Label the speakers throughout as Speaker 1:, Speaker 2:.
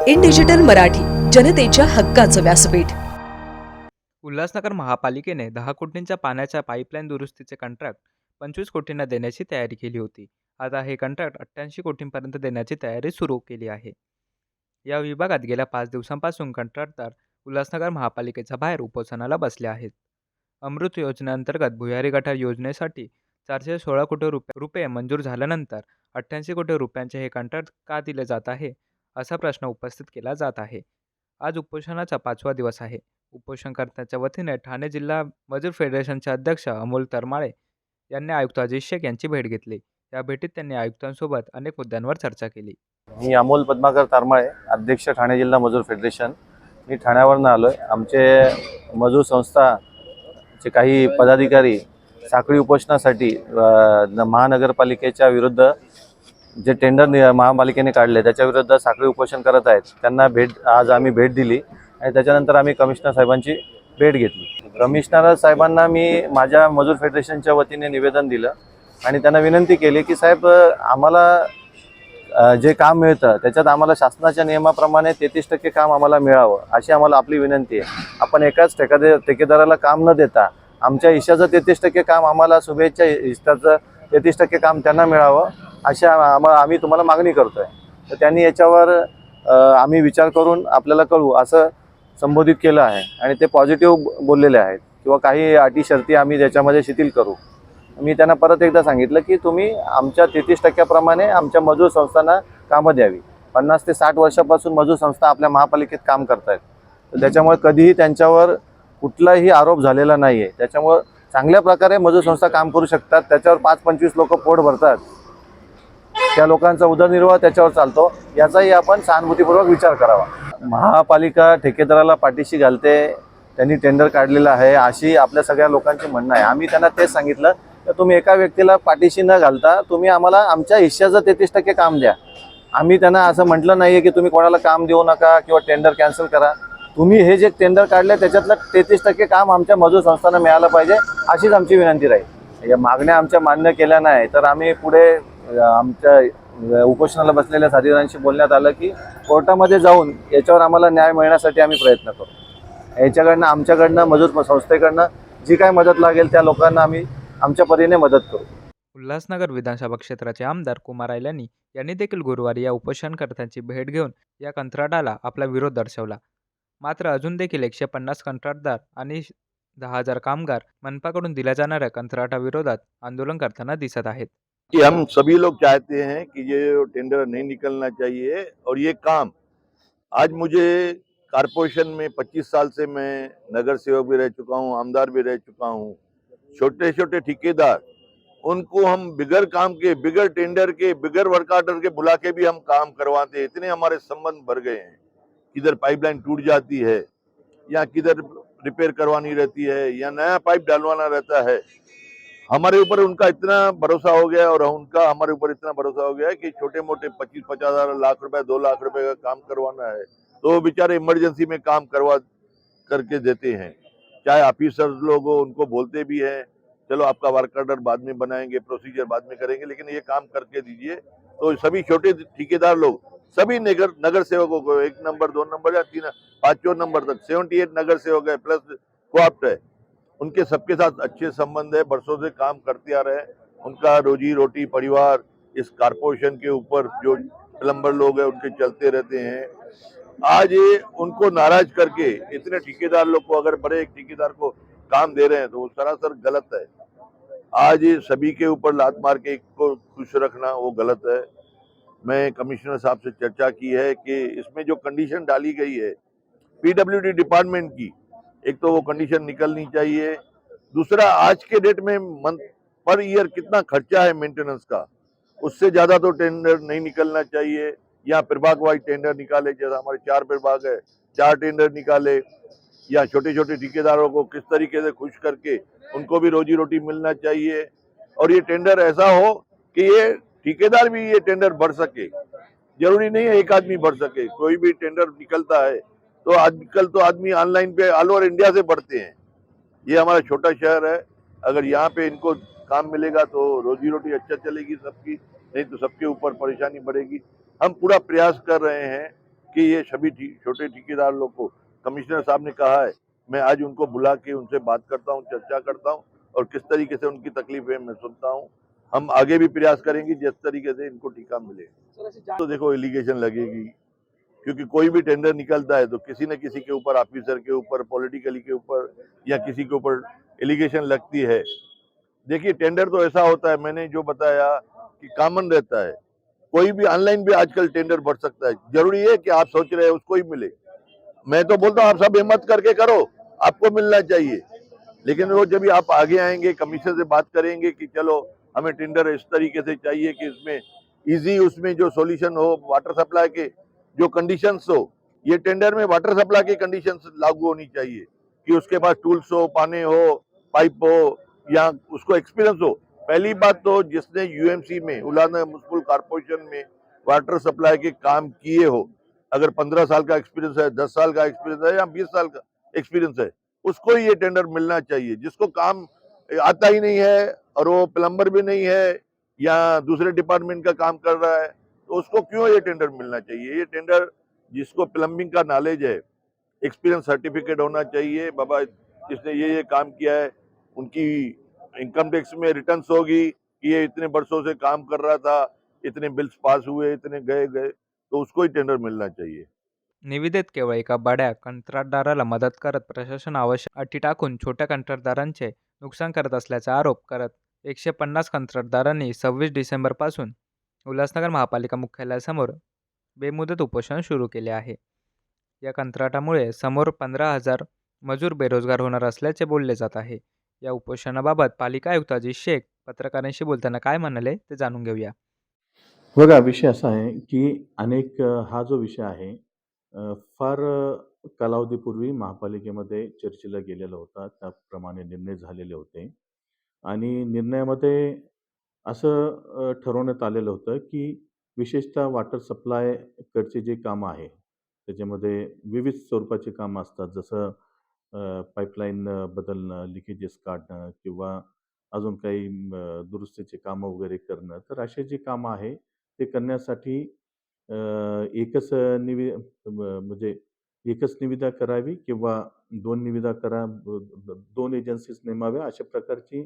Speaker 1: In digital Marathi, जनतेच्या हक्काचं व्यासपीठ.
Speaker 2: उल्हासनगर महापालिकेने 10 कोटींच्या पाण्याच्या पाईपलाईन दुरुस्तीचे कंत्राट 25 कोटींना देण्याची तयारी केली होती. आता हे कंत्राट 88 कोटींपर्यंत देण्याची तयारी सुरू केली आहे. या विभागात गेल्या 5 दिवसांपासून कंत्राटदार उल्हासनगर महापालिकेच्या बाहेर उपोषणाला बसले आहेत. अमृत योजनेअंतर्गत भुयारी गटार योजनेसाठी 416 कोटी रुपये मंजूर झाल्यानंतर 88 कोटी रुपयांचे हे कंत्राट का दिले जात आहे, असा प्रश्न उपस्थित केला जात आहे. आज उपोषणाचा 5वा दिवस आहे. उपोषणकर्त्यांच्या वतीने ठाणे जिल्हा मजूर फेडरेशनचे अध्यक्ष अमोल तरमाळे यांनी आयुक्त अजित शेख यांची भेट घेतली. या भेटीत त्यांनी आयुक्तांसोबत अनेक मुद्द्यांवर चर्चा केली.
Speaker 3: मी अमोल पद्माकर तारमाळे, अध्यक्ष ठाणे जिल्हा मजूर फेडरेशन. मी ठाण्यावरून आलो आहे. आमचे मजूर संस्थाचे काही पदाधिकारी साखळी उपोषणासाठी महानगरपालिकेच्या विरुद्ध जे टेंडर महापालिकेने काढले त्याच्या विरुद्ध साखळी उपोषण करत आहेत. त्यांना आज आम्ही भेट दिली आणि त्याच्यानंतर आम्ही कमिशनर साहेबांची भेट घेतली. कमिशनर साहेबांना मी माझ्या मजूर फेडरेशनच्या वतीने निवेदन दिलं आणि त्यांना विनंती केली की साहेब, आम्हाला जे काम मिळतं त्याच्यात आम्हाला शासनाच्या नियमाप्रमाणे 33% काम आम्हाला मिळावं, अशी आम्हाला आपली विनंती आहे. आपण एकाच ठेकेदाराला काम न देता आमच्या हिश्श्याचं 33% काम आम्हाला, शुभेच्छा हिश्श्याचं 33% काम त्यांना मिळावं, अशा आम्ही तुम्हाला मागणी करतोय. तर त्यांनी याच्यावर आम्ही विचार करून आपल्याला कळवू असं संबोधित केलं आहे आणि ते पॉझिटिव्ह बोललेले आहेत किंवा काही अटी शर्ती आम्ही त्याच्यामध्ये शिथिल करू. मी त्यांना परत एकदा सांगितलं की तुम्ही आमच्या 33% आमच्या मजूर संस्थांना कामं द्यावी. 50 ते 60 वर्षापासून मजूर संस्था आपल्या महापालिकेत काम करत आहेत. तर त्याच्यामुळे कधीही त्यांच्यावर कुठलाही आरोप झालेला नाही आहे. त्याच्यामुळं चांगल्या प्रकारे मजूर संस्था काम करू शकतात. त्याच्यावर 5-25 लोक पोट भरतात, त्या लोकांचा उदरनिर्वाह त्याच्यावर चालतो, याचाही आपण सहानुभूतीपूर्वक विचार करावा. महापालिका ठेकेदाराला पाठीशी घालते, त्यांनी टेंडर काढलेलं आहे अशी आपल्या सगळ्या लोकांचे म्हणणं आहे. आम्ही त्यांना तेच सांगितलं तर तुम्ही एका व्यक्तीला पाठीशी न घालता तुम्ही आम्हाला आमच्या हिश्श्याचं 33% काम द्या. आम्ही त्यांना असं म्हटलं नाही आहे की तुम्ही कोणाला काम देऊ नका किंवा टेंडर कॅन्सल करा. तुम्ही हे जे टेंडर काढले त्याच्यातलं 33% काम आमच्या मजूर संस्थांना मिळालं पाहिजे, अशीच आमची विनंती राहील. या मागण्या आमच्या मान्य केल्या नाही तर आम्ही पुढे आमच्या उपोषणाला बसलेल्या साथीदारांशी बोलण्यात आलं की कोर्टामध्ये जाऊन याच्यावर आम्हाला न्याय मिळण्यासाठी आम्ही प्रयत्न करू. याच्याकडनं आमच्याकडनं मजूर संस्थेकडनं जी काय मदत लागेल त्या लोकांना आम्ही आमच्या परीने मदत करू.
Speaker 2: उल्हासनगर विधानसभा क्षेत्राचे आमदार कुमार आयलानी यांनी देखील गुरुवारी या उपोषणकर्त्यांची भेट घेऊन या कंत्राटाला आपला विरोध दर्शवला. मात्र अजून देखील 150 कंत्राटदार आणि 10,000 कामगार मनपाकडून दिल्या जाणाऱ्या कंत्राटाविरोधात आंदोलन करताना दिसत आहेत.
Speaker 4: कि हम सभी लोग चाहते हैं कि ये टेंडर नहीं निकलना चाहिए और ये काम आज मुझे कारपोरेशन में 25 साल से मैं नगर सेवक भी रह चुका हूँ, आमदार भी रह चुका हूँ. छोटे छोटे ठेकेदार, उनको हम बिगर काम के, बिगर टेंडर के, बिगर वर्क ऑर्डर के बुला के भी हम काम करवाते हैं. इतने हमारे संबंध भर गए हैं. किधर पाइपलाइन टूट जाती है या किधर रिपेयर करवानी रहती है या नया पाइप डालवाना रहता है. हमारे ऊपर उनका इतना भरोसा हो गया और उनका हमारे ऊपर इतना भरोसा हो गया है कि छोटे मोटे 25-50 हजार लाख रुपए 2 लाख रुपए का काम करवाना है तो बेचारे इमरजेंसी में काम करवा करके देते हैं. चाहे ऑफिसर लोग हो, उनको बोलते भी हैं चलो आपका वर्क ऑर्डर बाद में बनाएंगे, प्रोसीजर बाद में करेंगे, लेकिन ये काम करके दीजिए. तो सभी छोटे ठेकेदार लोग, सभी नगर सेवकों को 1 नंबर 2 नंबर या 3-5 नंबर तक 78 नगर सेवक है प्लस कोऑप्ट है, उनके सबके साथ अच्छे संबंध है. बरसों से काम करते आ रहे हैं. उनका रोजी रोटी परिवार इस कारपोरेशन के ऊपर जो प्लम्बर लोग हैं उनके चलते रहते हैं. आज ये उनको नाराज करके इतने ठेकेदार लोग को, अगर बड़े एक ठेकेदार को काम दे रहे हैं तो वो सरासर गलत है. आज ये सभी के ऊपर लात मार के एक को खुश रखना वो गलत है. मैं कमिश्नर साहब से चर्चा की है कि इसमें जो कंडीशन डाली गई है पीडब्ल्यूडी डिपार्टमेंट की, एक तो वो कंडीशन निकलनी चाहिए. दूसरा, आज के डेट में मंथ पर ईयर कितना खर्चा है मेंटेनेंस का, उससे ज्यादा तो टेंडर नहीं निकलना चाहिए. या प्रभाग वाइज टेंडर निकाले, जैसा हमारे 4 प्रभाग है, 4 टेंडर निकाले. या छोटे छोटे ठेकेदारों को किस तरीके से खुश करके उनको भी रोजी रोटी मिलना चाहिए. और ये टेंडर ऐसा हो कि ये ठेकेदार भी ये टेंडर भर सके. जरूरी नहीं है एक आदमी भर सके, कोई भी टेंडर निकलता है तो आजकल तो आदमी ऑनलाइन पे ऑल ओवर इंडिया से भरते हैं. ये हमारा छोटा शहर है, अगर यहाँ पे इनको काम मिलेगा तो रोजी रोटी अच्छा चलेगी सबकी. नहीं तो सबके ऊपर परेशानी बढ़ेगी। हम पूरा प्रयास कर रहे हैं कि ये सभी छोटे ठेकेदार लोग को, कमिश्नर साहब ने कहा है, मैं आज उनको बुला के उनसे बात करता हूँ, चर्चा करता हूँ और किस तरीके से उनकी तकलीफ है मैं सुनता हूँ। हम आगे भी प्रयास करेंगे जिस तरीके से इनको टीका मिले। तो देखो एलिगेशन लगेगी, क्योंकि कोई भी टेंडर निकलता है तो किसी न किसी के ऊपर, ऑफिसर के ऊपर, पॉलिटिकली के ऊपर या किसी के ऊपर एलिगेशन लगती है। देखिए टेंडर तो ऐसा होता है, मैंने जो बताया कि कॉमन रहता है, कोई भी ऑनलाइन भी आजकल टेंडर भर सकता है। जरूरी है कि आप सोच रहे हैं उसको ही मिले। मैं तो बोलता हूँ आप सब हिम्मत करके करो, आपको मिलना चाहिए। लेकिन वो जब भी आप आगे आएंगे, कमीशन से बात करेंगे कि चलो हमें टेंडर इस तरीके से चाहिए कि इसमें इजी, उसमें जो सॉल्यूशन हो, वाटर सप्लाई के जो कंडीशंस हो, ये टेंडर में वाटर सप्लाई की कंडीशंस लागू होनी चाहिए कि उसके पास टूल्स हो, पानी हो, पाइप हो या उसको एक्सपीरियंस हो। पहली बात तो जिसने यूएमसी में, उल्हासनगर म्युनिसिपल कॉर्पोरेशन में वाटर सप्लाई के काम किए हो, अगर 15 साल का एक्सपीरियंस है, 10 साल का एक्सपीरियंस है या 20 साल का एक्सपीरियंस है, उसको ही ये टेंडर मिलना चाहिए। जिसको काम आता ही नहीं है और वो प्लम्बर भी नहीं है या दूसरे डिपार्टमेंट का काम कर रहा है, तो उसको क्यों ये टेंडर मिलना चाहिए? ये टेंडर जिसको प्लम्बिंग का नॉलेज है, एक्सपीरियंस सर्टिफिकेट होना चाहिए, बाबा जिसने ये काम किया है, उनकी इनकम टैक्स में रिटर्न्स होगी कि ये इतने वर्षों से काम कर रहा था, इतने बिल्स पास हुए, इतने गए गए, तो उसको ही टेंडर मिलना चाहिए।
Speaker 2: निविदेत केवळ एका बड्या कंत्राटदाराला मदत करत प्रशासन आवश्यक अटी टाकून छोट्या कंत्राटदारांचे नुकसान करत असल्याचा आरोप करत 150 कंत्राटदारांनी 26 डिसेंबरपासून उल्हासनगर महापालिका मुख्यालयासमोर बेमुदत उपोषण सुरू केले आहे. या कंत्राटामुळे समोर 15,000 मजूर बेरोजगार होणार असल्याचे बोलले जात आहे. या उपोषणाबाबत पालिका आयुक्त अजित शेख पत्रकारांशी बोलताना काय म्हणाले ते जाणून घेऊया.
Speaker 5: बघा, विषय असा आहे, की हा जो विषय आहे फार कालावधीपूर्वी महापालिकेमध्ये चर्चेला गेलेला होता. त्याप्रमाणे निर्णय झालेले होते आणि निर्णयामध्ये असं ठरवण्यात आलेलं होतं, की विशेषतः वॉटर सप्लायकडचे जे कामं आहे, त्याच्यामध्ये विविध स्वरूपाची कामं असतात. जसं पाईपलाईन बदलणं, लिकेजेस काढणं किंवा अजून काही दुरुस्तीची कामं वगैरे करणं. तर अशी जी कामं आहे, ते करण्यासाठी अ, एकच म्हणजे एकच निविदा करावी किंवा 2 निविदा 2 एजन्सीज नेमाव्या अशा प्रकारची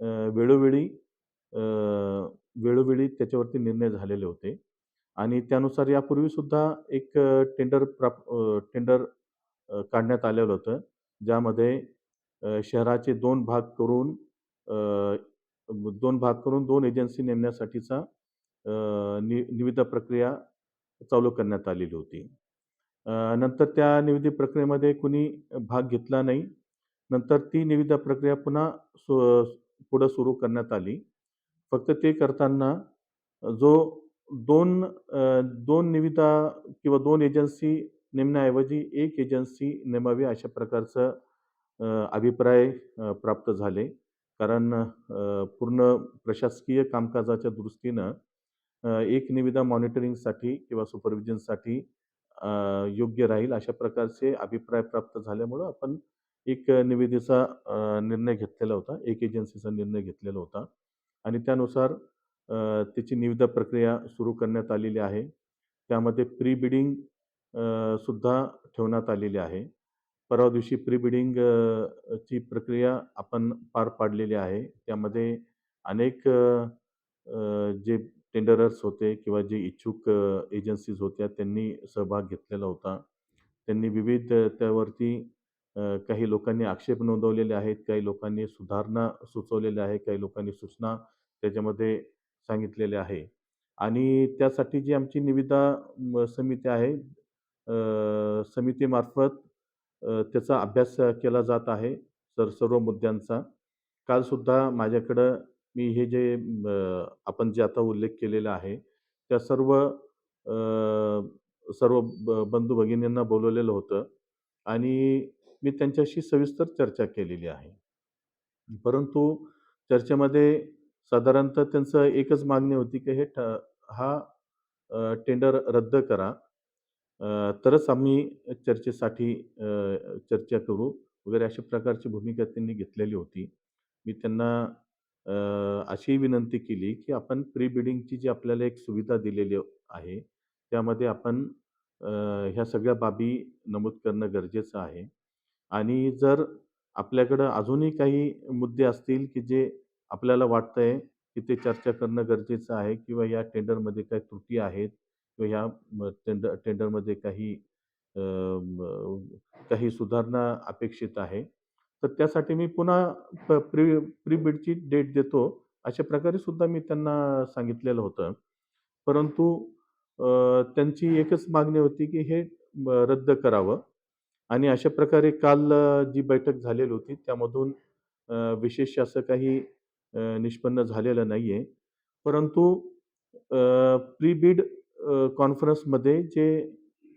Speaker 5: अ, वेळोवेळी अ, वेळोवेळी त्याच्यावरती निर्णय झालेले होते आणि त्यानुसार यापूर्वीसुद्धा एक टेंडर काढण्यात आलेलं होतं. ज्यामध्ये शहराचे 2 भाग करून 2 एजन्सी नेमण्यासाठीचा निविदा प्रक्रिया चालू करण्यात आलेली होती. नंतर त्या निविदा प्रक्रियेमध्ये कुणी भाग घेतला नाही. नंतर ती निविदा प्रक्रिया पुन्हा पुढं सुरू करण्यात आली. फक्त ते करताना जो 2 निविदा किंवा 2 एजन्सी नेमण्याऐवजी 1 एजन्सी नेमावी अशा प्रकारचं अभिप्राय प्राप्त झाले. कारण पूर्ण प्रशासकीय कामकाजाच्या दृष्टीनं एक निविदा मॉनिटरिंगसाठी किंवा सुपरविजनसाठी योग्य राहील अशा प्रकारचे अभिप्राय प्राप्त झाल्यामुळं आपण एक निविदेचा निर्णय घेतलेला होता. एक एजन्सीचा निर्णय घेतलेला होता आणि त्यानुसार त्याची निविदा प्रक्रिया सुरू करण्यात आलेली आहे. त्यामध्ये प्री बिडिंग सुद्धा ठेवण्यात आलेली आहे. परवा दिवशी प्री बिडिंग ची प्रक्रिया आपण पार पाडलेली आहे. त्यामध्ये अनेक जे टेंडरर्स होते किंवा जे इच्छुक एजन्सीज होत्या त्यांनी सहभाग घेतलेला होता. त्यांनी विविध त्यावरती काही लोकांनी आक्षेप नोंदवलेले आहेत, काही लोकांनी सुधारणा सुचवलेल्या आहेत, काही लोकांनी सूचना त्याच्यामध्ये सांगितलेल्या आहे. आणि त्यासाठी जी आमची निविदा समिती आहे, समितीमार्फत त्याचा अभ्यास केला जात आहे सर्व मुद्द्यांचा. कालसुद्धा माझ्याकडं मी हे जे आपण जे आता उल्लेख केलेला आहे, त्या सर्व बंधू-भगिनींना बोलावलेलं होतं आणि मी त्यांच्याशी सविस्तर चर्चा केलेली आहे. परंतु चर्चेमध्ये साधारणतः त्यांचं एकच मागणी होती, की हा टेंडर रद्द करा. तरच आम्ही चर्चेसाठी चर्चा करू वगैरे अशा प्रकारची भूमिका त्यांनी घेतलेली होती. मी त्यांना अशी विनंती केली की आपण प्री बिडिंगची जी आपल्याला एक सुविधा दिलेली आहे, त्यामध्ये आपण ह्या सगळ्या बाबी नमूद करणं गरजेचं आहे. आणि जर आपल्याकडं अजूनही काही मुद्दे असतील की जे आपल्याला वाटतंय की ते चर्चा करणं गरजेचं आहे किंवा या टेंडरमध्ये काही त्रुटी आहेत किंवा ह्या टेंडरमध्ये काही अ, म काही सुधारणा अपेक्षित आहे. तर त्यासाठी मी पुन्हा प्री बिडची डेट देतो, अशा प्रकारे सुद्धा मी त्यांना सांगितलेलं होतं. परंतु त्यांची एकच मागणी होती की हे रद्द करावं आणि अशा प्रकारे काल जी बैठक झालेली होती त्यामधून विशेष असं काही निष्पन्न झालेलं नाहीये. परंतु प्री बिड कॉन्फरन्समध्ये जे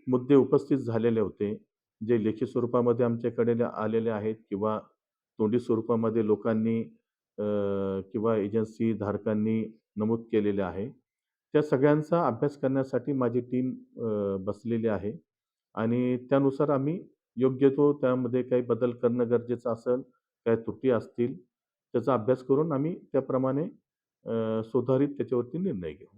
Speaker 5: मुद्दे उपस्थित झालेले होते, जे लेखी स्वरूपामध्ये आमच्याकडे आलेले आहेत किंवा तोंडी स्वरूपामध्ये लोकांनी किंवा एजन्सी धारकांनी नमूद केलेले आहे. त्या सगळ्यांचा अभ्यास करण्यासाठी माझी टीम बसलेली आहे आणि त्यानुसार आम्ही योग्य तो त्यामध्ये काही बदल करणं गरजेचं असेल, काही त्रुटी असतील, त्याचा अभ्यास करून आम्ही त्याप्रमाणे सुधारित त्याच्यावरती निर्णय घेऊ.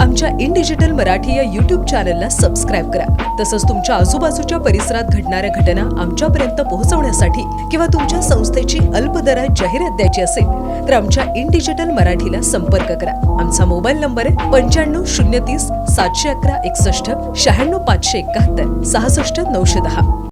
Speaker 1: आमच्या इन डिजिटल मराठी या यूट्यूब चॅनलला सबस्क्राईब करा. तसंच तुमच्या आजूबाजूच्या परिसरात घडणाऱ्या घटना आमच्यापर्यंत पोहोचवण्यासाठी किंवा तुमच्या संस्थेची अल्पदरात जाहिरात द्यायची असेल तर आमच्या इन डिजिटल मराठीला संपर्क करा. आमचा मोबाईल नंबर आहे 95 030 711 61 96 571 66 910.